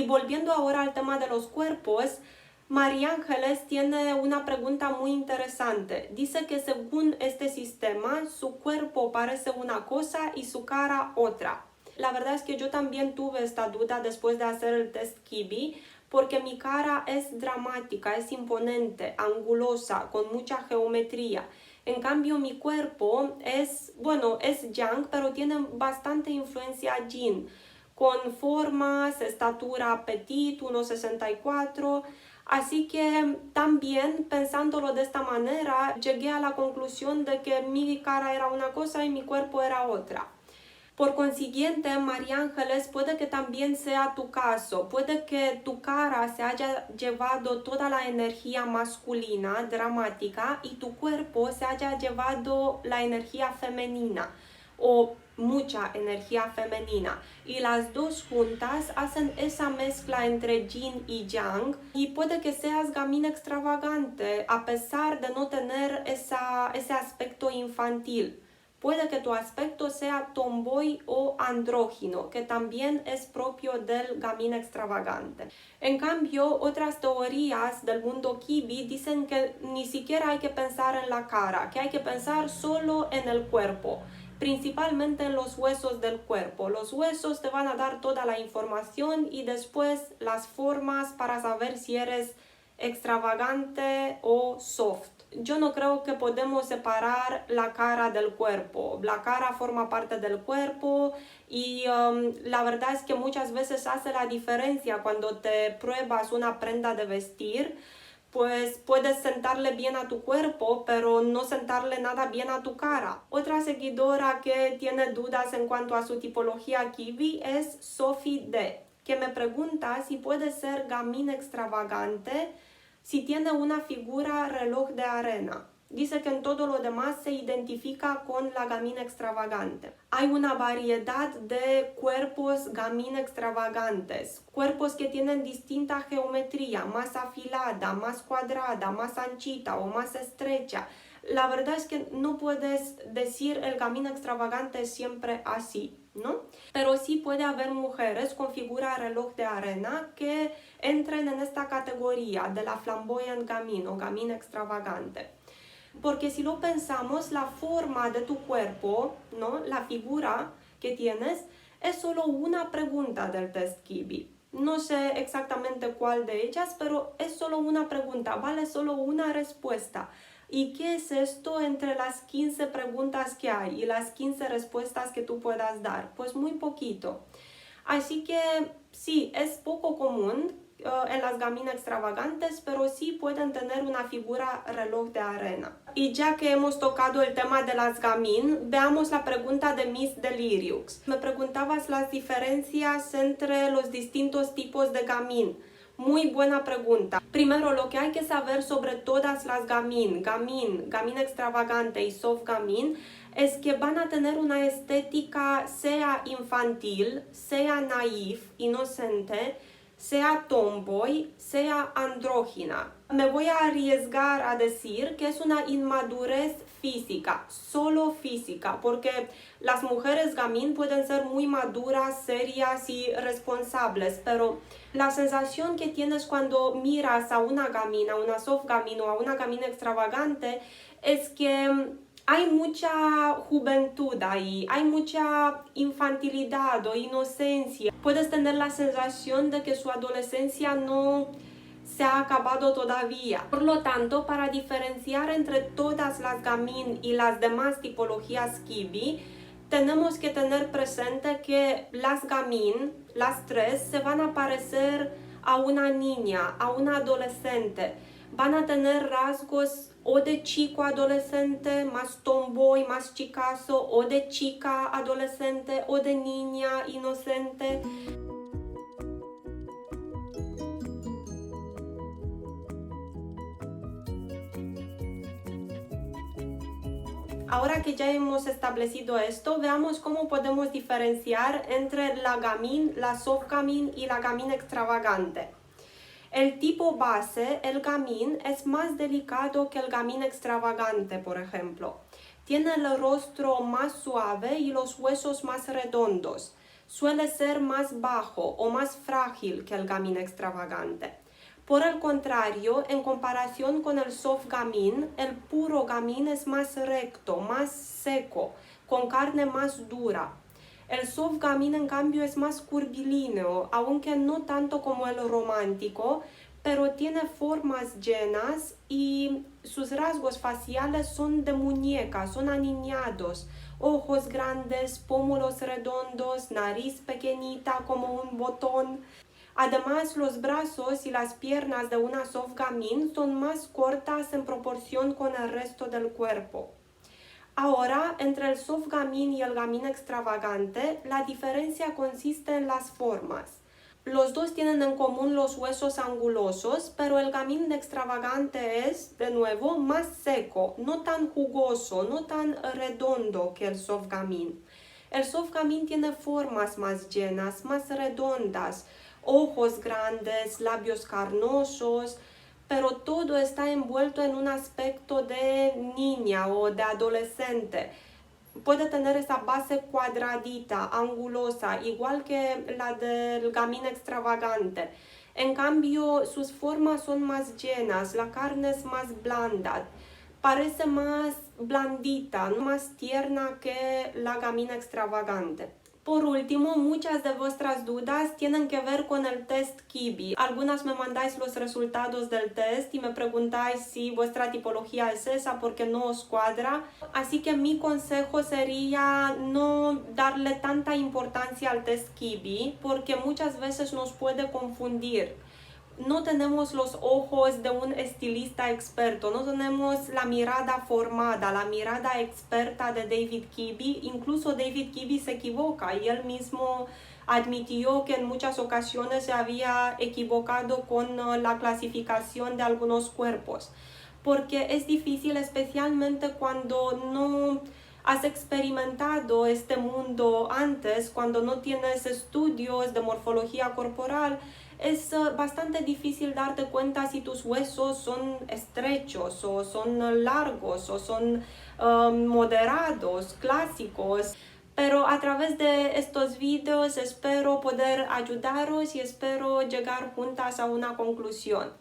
Y volviendo ahora al tema de los cuerpos, María Ángeles tiene una pregunta muy interesante. Dice que según este sistema, su cuerpo parece una cosa y su cara otra. La verdad es que yo también tuve esta duda después de hacer el test Kibi, porque mi cara es dramática, es imponente, angulosa, con mucha geometría. En cambio, mi cuerpo es, bueno, es yang, pero tiene bastante influencia yin, con formas, estatura petit, 1,64. Así que también pensándolo de esta manera, llegué a la conclusión de que mi cara era una cosa y mi cuerpo era otra. Por consiguiente, María Ángeles, puede que también sea tu caso, puede que tu cara se haya llevado toda la energía masculina, dramática, y tu cuerpo se haya llevado la energía femenina o mucha energía femenina, y las dos juntas hacen esa mezcla entre yin y yang, y puede que seas gamín extravagante a pesar de no tener ese aspecto infantil. Puede que tu aspecto sea tomboy o andrógino, que también es propio del gamín extravagante. En cambio, otras teorías del mundo Kibi dicen que ni siquiera hay que pensar en la cara, que hay que pensar solo en el cuerpo, principalmente en los huesos del cuerpo. Los huesos te van a dar toda la información y después las formas para saber si eres extravagante o soft. Yo no creo que podemos separar la cara del cuerpo. La cara forma parte del cuerpo y la verdad es que muchas veces hace la diferencia cuando te pruebas una prenda de vestir. Pues puedes sentarle bien a tu cuerpo, pero no sentarle nada bien a tu cara. Otra seguidora que tiene dudas en cuanto a su tipología Kibi es Sophie D, que me pregunta si puede ser gamín extravagante si tiene una figura reloj de arena. Dice que en todo lo demás se identifica con la gamín extravagante. Hay una variedad de cuerpos gamín extravagantes, cuerpos que tienen distinta geometría, más afilada, más cuadrada, más anchita o más estrecha. La verdad es que no puedes decir el gamín extravagante es siempre así, ¿no? Pero sí puede haber mujeres con figura reloj de arena que entren en esta categoría de la flamboyant gamín o gamín extravagante. Porque si lo pensamos, la forma de tu cuerpo, ¿no? La figura que tienes, es solo una pregunta del test Kibi. No sé exactamente cuál de ellas, pero es solo una pregunta, vale solo una respuesta. ¿Y qué es esto entre las 15 preguntas que hay y las 15 respuestas que tú puedas dar? Pues muy poquito. Así que sí, es poco común en las gamín extravagantes, pero sí pueden tener una figura reloj de arena. Y ya que hemos tocado el tema de las gamín, veamos la pregunta de Miss Deliriux. Me preguntabas las diferencias entre los distintos tipos de gamín. Muy buena pregunta. Primero, lo que hay que saber sobre todas las gamín extravagante y soft gamín, es que van a tener una estética sea infantil, sea naif, inocente, sea tomboy, sea andrógina. Me voy a arriesgar a decir que es una inmadurez física, solo física, porque las mujeres gamín pueden ser muy maduras, serias y responsables, pero la sensación que tienes cuando miras a una gamín, a una soft gamín o a una gamín extravagante, es que hay mucha juventud ahí, hay mucha infantilidad o inocencia. Puedes tener la sensación de que su adolescencia no se ha acabado todavía. Por lo tanto, para diferenciar entre todas las gamín y las demás tipologías Kibi, tenemos que tener presente que las gamín, las tres, se van a parecer a una niña, a una adolescente. Van a tener rasgos o de chico adolescente, más tomboy, más chicazo, o de chica adolescente, o de niña inocente. Ahora que ya hemos establecido esto, veamos cómo podemos diferenciar entre la gamín, la soft gamín y la gamín extravagante. El tipo base, el gamín, es más delicado que el gamín extravagante, por ejemplo. Tiene el rostro más suave y los huesos más redondos. suele ser más bajo o más frágil que el gamín extravagante. Por el contrario, en comparación con el soft gamín, el puro gamín es más recto, más seco, con carne más dura. El soft gamín, en cambio, es más curvilíneo, aunque no tanto como el romántico, pero tiene formas llenas y sus rasgos faciales son de muñeca, son aniñados, ojos grandes, pómulos redondos, nariz pequeñita como un botón. Además, los brazos y las piernas de una soft gamín son más cortas en proporción con el resto del cuerpo. Ahora, entre el soft gamín y el gamín extravagante, la diferencia consiste en las formas. Los dos tienen en común los huesos angulosos, pero el gamín extravagante es, de nuevo, más seco, no tan jugoso, no tan redondo que el soft gamín. El soft gamín tiene formas más llenas, más redondas, ojos grandes, labios carnosos, pero todo está envuelto en un aspecto de niña o de adolescente. Puede tener esa base cuadradita, angulosa, igual que la del gamín extravagante. En cambio, sus formas son más llenas, la carne es más blanda, parece más blandita, más tierna que la gamín extravagante. Por último, muchas de vuestras dudas tienen que ver con el test Kibi. Algunas me mandáis los resultados del test y me preguntáis si vuestra tipología es esa porque no os cuadra. Así que mi consejo sería no darle tanta importancia al test Kibi porque muchas veces nos puede confundir. No tenemos los ojos de un estilista experto, no tenemos la mirada formada, la mirada experta de David Kibi. Incluso David Kibi se equivoca y él mismo admitió que en muchas ocasiones se había equivocado con la clasificación de algunos cuerpos, porque es difícil, especialmente cuando no has experimentado este mundo antes, cuando no tienes estudios de morfología corporal. Es bastante difícil darte cuenta si tus huesos son estrechos o son largos o son moderados, clásicos. Pero a través de estos videos espero poder ayudaros y espero llegar juntas a una conclusión.